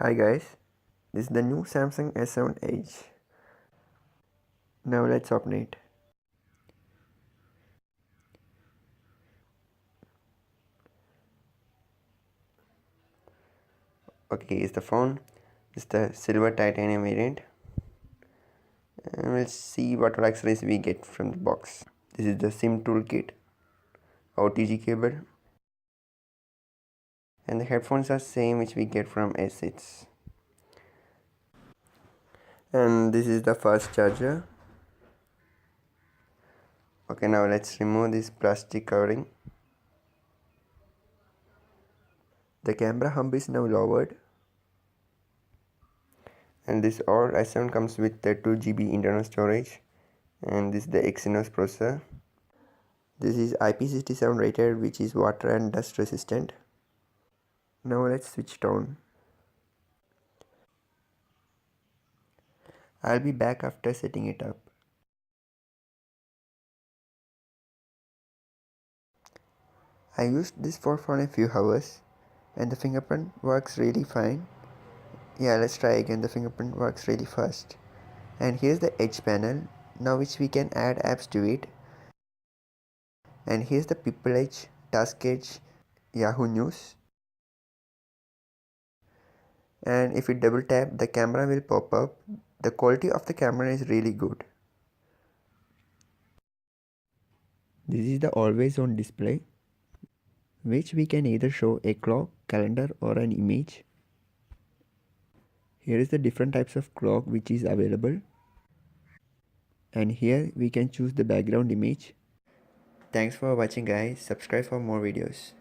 Hi guys, this is the new Samsung S7 Edge. Now let's open it. Okay, here's the phone. This is the silver titanium variant. And we'll see what all accessories we get from the box. This is the SIM toolkit, OTG cable, and the headphones are same which we get from S6. And this is the first charger. Okay, now let's remove this plastic covering. The camera hub is now lowered. And this all S7 comes with the 2 GB internal storage. And this is the Exynos processor. This is IP67 rated, which is water and dust resistant. Now let's switch tone. I'll be back after setting it up. I used this for a few hours and the fingerprint works really fine. Yeah, let's try again. The fingerprint works really fast. And here's the Edge panel, now which we can add apps to it. And here's the People Edge, Task Edge, Yahoo News. And if we double tap, the camera will pop up. The quality of the camera is really good. This is the always on display, which we can either show a clock, calendar or an image. Here is the different types of clock which is available. And here we can choose the background image. Thanks for watching guys. Subscribe for more videos.